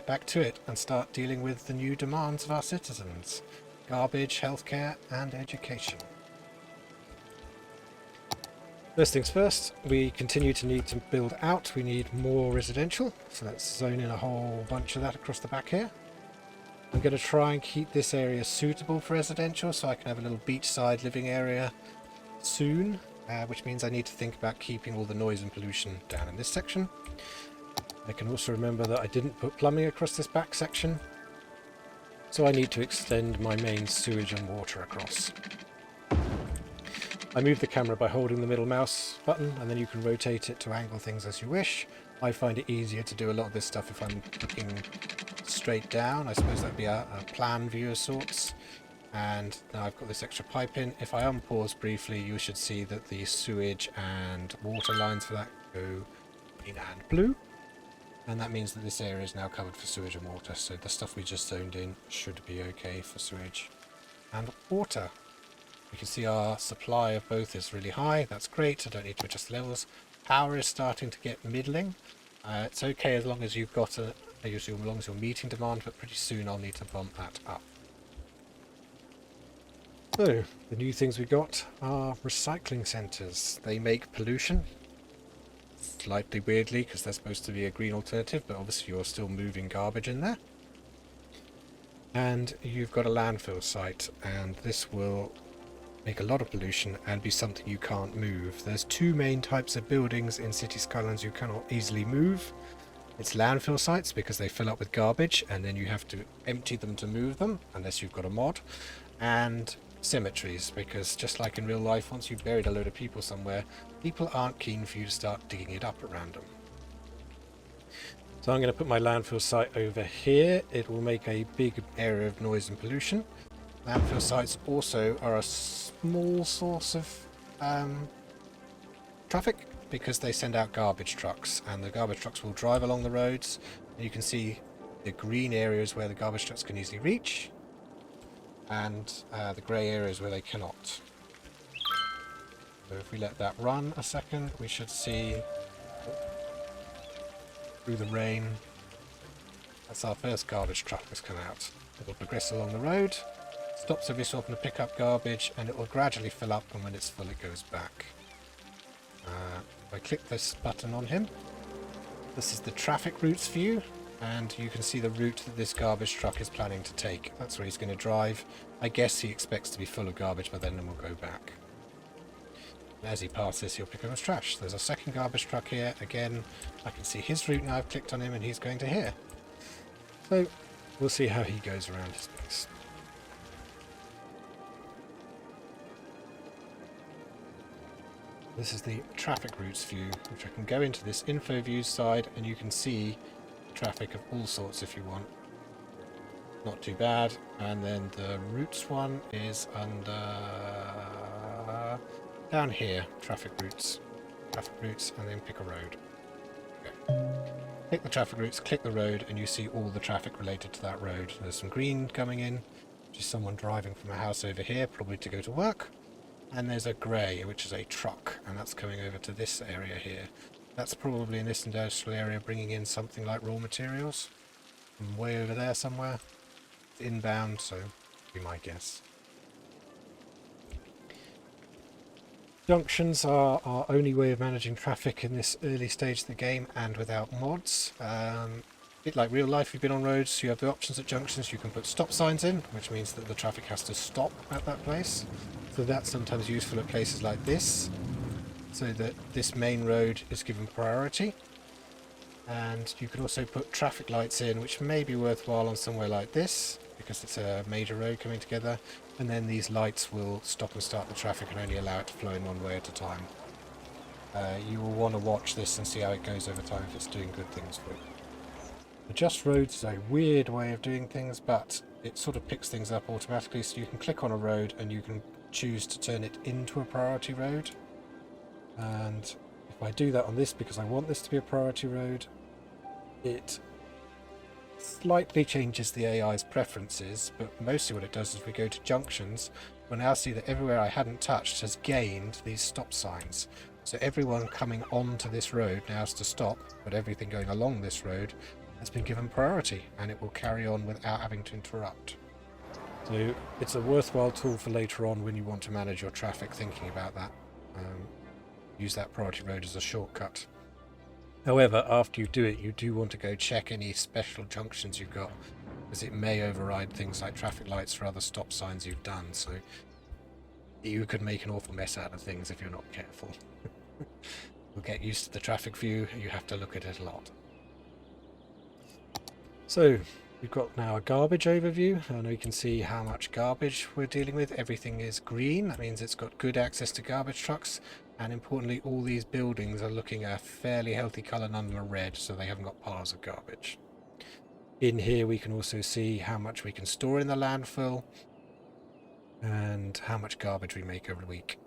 get back to it and start dealing with the new demands of our citizens. Garbage, healthcare, and education. First things first, we continue to need to build out. We need more residential, so let's zone in a whole bunch of that across the back here. I'm going to try and keep this area suitable for residential, so I can have a little beachside living area soon, which means I need to think about keeping all the noise and pollution down in this section. I can also remember that I didn't put plumbing across this back section, so I need to extend my main sewage and water across. I move the camera by holding the middle mouse button, and then you can rotate it to angle things as you wish. I find it easier to do a lot of this stuff if I'm looking straight down. I suppose that'd be a plan view of sorts. And now I've got this extra pipe in. If I unpause briefly, you should see that the sewage and water lines for that go green and blue. And that means that this area is now covered for sewage and water. So the stuff we just zoned in should be okay for sewage and water. You can see our supply of both is really high. That's great. I don't need to adjust the levels. Power is starting to get middling. It's okay as long as you've got as long as you're meeting demand, but pretty soon I'll need to bump that up. So the new things we got are recycling centres. They make pollution. Slightly weirdly, because they're supposed to be a green alternative, but obviously you're still moving garbage in there. And you've got a landfill site, and this will make a lot of pollution and be something you can't move. There's two main types of buildings in City Skylines you cannot easily move. It's landfill sites because they fill up with garbage and then you have to empty them to move them unless you've got a mod, and cemeteries because just like in real life, once you've buried a load of people somewhere, people aren't keen for you to start digging it up at random. So I'm going to put my landfill site over here. It will make a big area of noise and pollution. Landfill sites also are a small source of traffic because they send out garbage trucks, and the garbage trucks will drive along the roads. And you can see the green areas where the garbage trucks can easily reach, and the grey areas where they cannot. So if we let that run a second, we should see through the rain. That's our first garbage truck that's come out. It will progress along the road. Stops every so often to pick up garbage, and it will gradually fill up, and when it's full it goes back. If I click this button on him, this is the traffic routes view, and you can see the route that this garbage truck is planning to take. That's where he's going to drive. I guess he expects to be full of garbage by then and we'll go back. And as he passes, he'll pick up his trash. There's a second garbage truck here. Again, I can see his route now. I've clicked on him and he's going to here. So we'll see how he goes around his place. This is the traffic routes view, which I can go into this info view side and you can see traffic of all sorts if you want. Not too bad. And then the routes one is under down here, traffic routes, and then pick a road. Okay. Click the traffic routes, click the road, and you see all the traffic related to that road. There's some green coming in, which is someone driving from a house over here, probably to go to work. And there's a grey, which is a truck, and that's coming over to this area here. That's probably in this industrial area bringing in something like raw materials from way over there somewhere. It's inbound, so be my guess. Junctions are our only way of managing traffic in this early stage of the game and without mods. A bit like real life, you've been on roads, you have the options at junctions. You can put stop signs in, which means that the traffic has to stop at that place. So that's sometimes useful at places like this, so that this main road is given priority. And you can also put traffic lights in, which may be worthwhile on somewhere like this, because it's a major road coming together, and then these lights will stop and start the traffic and only allow it to flow in one way at a time. You will want to watch this and see how it goes over time if it's doing good things for you. Adjust roads is a weird way of doing things, but it sort of picks things up automatically, so you can click on a road and you can choose to turn it into a priority road. And if I do that on this because I want this to be a priority road, it slightly changes the AI's preferences, but mostly what it does is we go to junctions. We'll now see that everywhere I hadn't touched has gained these stop signs. So everyone coming onto this road now has to stop, but everything going along this road has been given priority, and it will carry on without having to interrupt. So it's a worthwhile tool for later on when you want to manage your traffic, thinking about that. Use that priority road as a shortcut. However, after you do it, you do want to go check any special junctions you've got, because it may override things like traffic lights or other stop signs you've done, so you could make an awful mess out of things if you're not careful. You'll get used to the traffic view, you have to look at it a lot. So we've got now a garbage overview, and we can see how much garbage we're dealing with. Everything is green, that means it's got good access to garbage trucks, and importantly all these buildings are looking a fairly healthy colour, none of them are red, so they haven't got piles of garbage. In here we can also see how much we can store in the landfill and how much garbage we make over the week.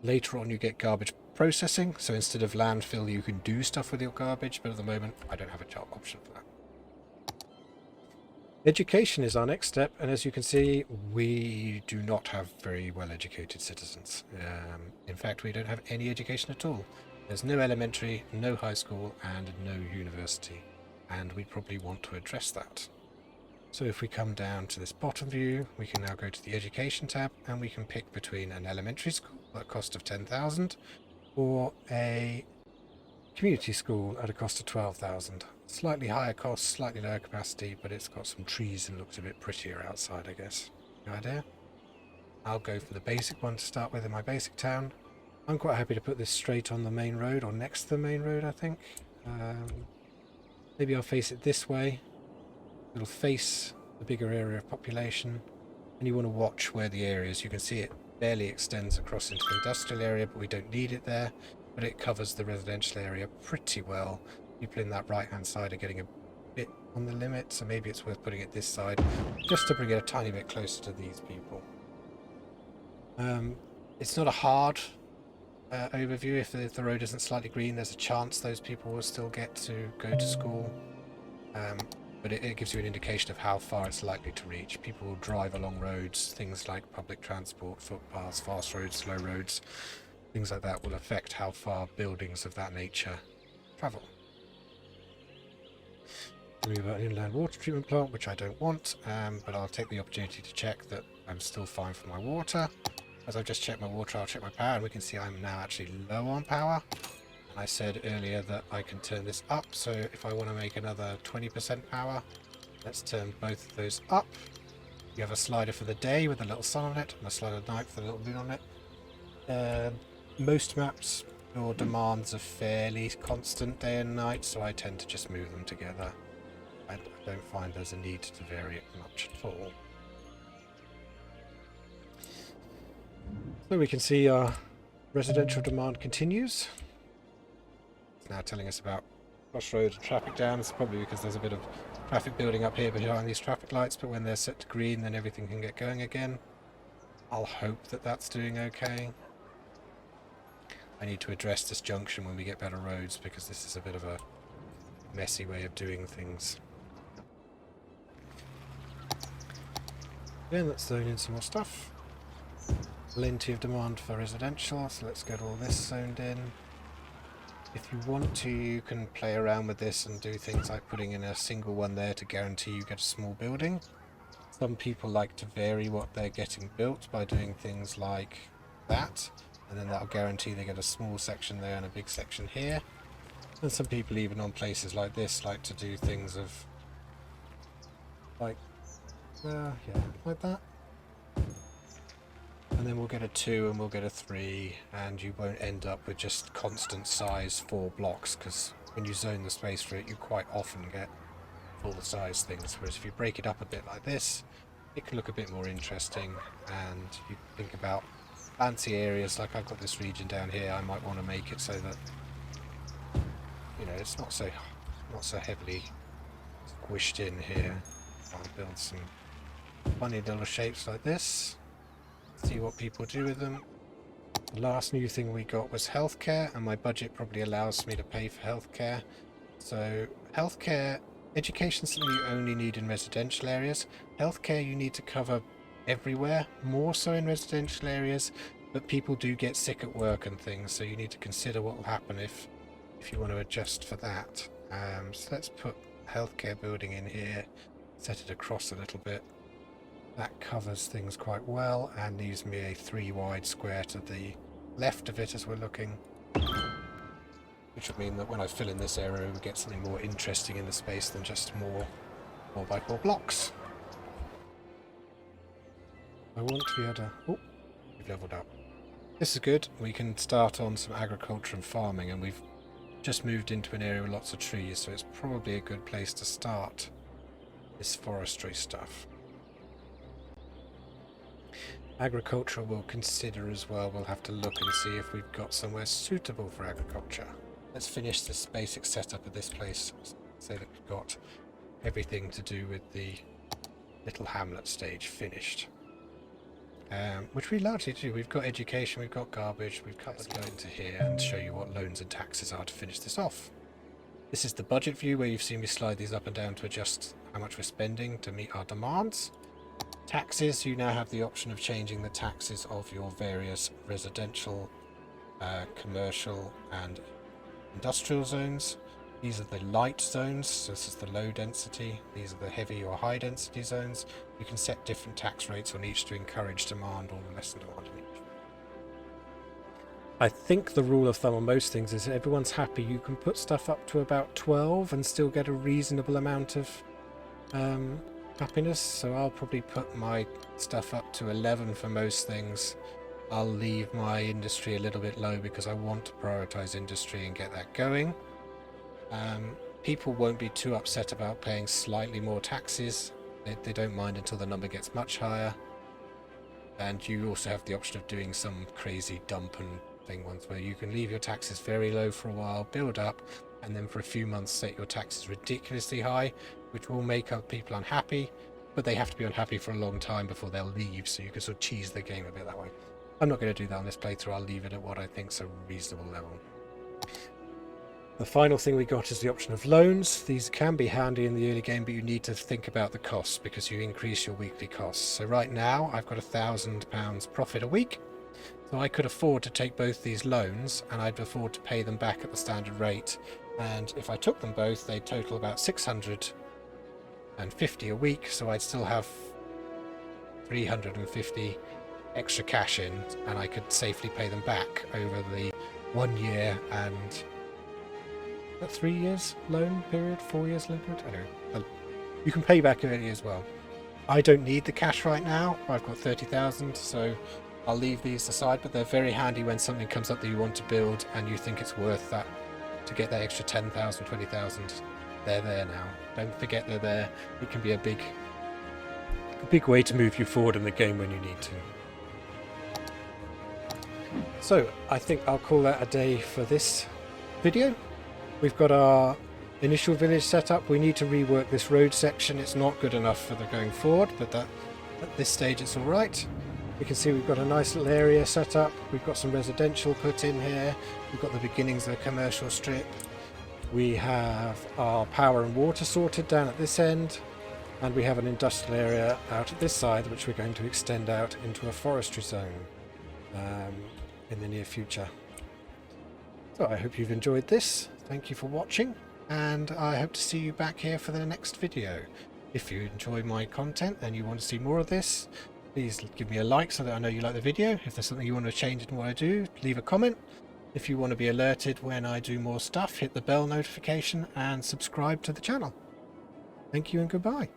Later on you get garbage processing, so instead of landfill you can do stuff with your garbage, but at the moment I don't have a job option for that. Education is our next step, and as you can see we do not have very well educated citizens. In fact, we don't have any education at all. There's no elementary, no high school and no university, and we probably want to address that. So if we come down to this bottom view, we can now go to the education tab, and we can pick between an elementary school at a cost of 10,000 or a community school at a cost of 12,000. Slightly higher cost, slightly lower capacity, but it's got some trees and looks a bit prettier outside, I guess. No idea? I'll go for the basic one to start with in my basic town. I'm quite happy to put this straight on the main road, or next to the main road, I think. Maybe I'll face it this way. It'll face the bigger area of population, and you want to watch where the area is. You can see it barely extends across into the industrial area, but we don't need it there, but it covers the residential area pretty well. People in that right hand side are getting a bit on the limit, so maybe it's worth putting it this side just to bring it a tiny bit closer to these people. It's not a hard overview. If the road isn't slightly green, there's a chance those people will still get to go to school. But it gives you an indication of how far it's likely to reach. People will drive along roads, things like public transport, footpaths, fast roads, slow roads, things like that will affect how far buildings of that nature travel. We've got an inland water treatment plant, which I don't want, but I'll take the opportunity to check that I'm still fine for my water. As I've just checked my water, I'll check my power, and we can see I'm now actually low on power. I said earlier that I can turn this up, so if I want to make another 20% power, let's turn both of those up. You have a slider for the day with a little sun on it, and a slider at night with a little moon on it. Most maps, your demands are fairly constant day and night, so I tend to just move them together. I don't find there's a need to vary it much at all. So we can see our residential demand continues. Now telling us about crossroad and traffic jams, probably because there's a bit of traffic building up here behind these traffic lights, but when they're set to green then everything can get going again. I'll hope that that's doing okay. I need to address this junction when we get better roads, because this is a bit of a messy way of doing things. Then let's zone in some more stuff. Plenty of demand for residential, so let's get all this zoned in. If you want to, you can play around with this and do things like putting in a single one there to guarantee you get a small building. Some people like to vary what they're getting built by doing things like that, and then that'll guarantee they get a small section there and a big section here. And some people, even on places like this, like to do things of like like that. And then we'll get a 2 and we'll get a 3, and you won't end up with just constant size 4 blocks, because when you zone the space for it, you quite often get full size things. Whereas if you break it up a bit like this, it can look a bit more interesting, and you think about fancy areas. Like I've got this region down here, I might want to make it so that, you know, it's not so heavily squished in here. I'll build some funny little shapes like this. See what people do with them. The last new thing we got was healthcare, and my budget probably allows me to pay for healthcare. So healthcare, education is something you only need in residential areas. Healthcare you need to cover everywhere, more so in residential areas, but people do get sick at work and things, so you need to consider what will happen if you want to adjust for that. So let's put healthcare building in here, set it across a little bit. That covers things quite well and leaves me a 3 wide square to the left of it as we're looking. Which would mean that when I fill in this area, we get something more interesting in the space than just more 4x4 blocks. I want to be able to... Oh, we've leveled up. This is good. We can start on some agriculture and farming, and we've just moved into an area with lots of trees, so it's probably a good place to start this forestry stuff. Agriculture we'll consider as well. We'll have to look and see if we've got somewhere suitable for agriculture. Let's finish this basic setup of this place so that we've got everything to do with the Little Hamlet stage finished. Which we largely do. We've got education, we've got garbage, we've cut the go into here and show you what loans and taxes are to finish this off. This is the budget view where you've seen me slide these up and down to adjust how much we're spending to meet our demands. Taxes, you now have the option of changing the taxes of your various residential, commercial and industrial zones. These are the light zones, so this is the low density. These are the heavy or high density zones. You can set different tax rates on each to encourage demand or lessen demand on each. I think the rule of thumb on most things is everyone's happy. You can put stuff up to about 12 and still get a reasonable amount of happiness. So I'll probably put my stuff up to 11 for most things. I'll leave my industry a little bit low because I want to prioritize industry and get that going. People won't be too upset about paying slightly more taxes. They don't mind until the number gets much higher. And you also have the option of doing some crazy dump and thing ones where you can leave your taxes very low for a while, build up, and then for a few months set your taxes ridiculously high, which will make other people unhappy, but they have to be unhappy for a long time before they'll leave, so you can sort of cheese the game a bit that way. I'm not going to do that on this playthrough. I'll leave it at what I think is a reasonable level. The final thing we got is the option of loans. These can be handy in the early game, but you need to think about the costs because you increase your weekly costs. So right now I've got £1,000 profit a week, so I could afford to take both these loans and I'd afford to pay them back at the standard rate. And if I took them both, they'd total about £650 a week, so I'd still have £350 extra cash in, and I could safely pay them back over the 1 year and 3 years loan period, 4 years loan period. I don't know. You can pay back early as well. I don't need the cash right now. I've got 30,000, so I'll leave these aside, but they're very handy when something comes up that you want to build and you think it's worth that to get that extra 10,000, 20,000. They're there now. Don't forget they're there. It can be a big way to move you forward in the game when you need to. So I think I'll call that a day for this video. We've got our initial village set up. We need to rework this road section. It's not good enough for the going forward, but at this stage it's all right. You can see we've got a nice little area set up. We've got some residential put in here. We've got the beginnings of a commercial strip. We have our power and water sorted down at this end, and we have an industrial area out at this side which we're going to extend out into a forestry zone in the near future. So I hope you've enjoyed this. Thank you for watching, and I hope to see you back here for the next video. If you enjoy my content and you want to see more of this, please give me a like so that I know you like the video. If there's something you want to change in what I do, leave a comment. If you want to be alerted when I do more stuff, hit the bell notification and subscribe to the channel. Thank you and goodbye.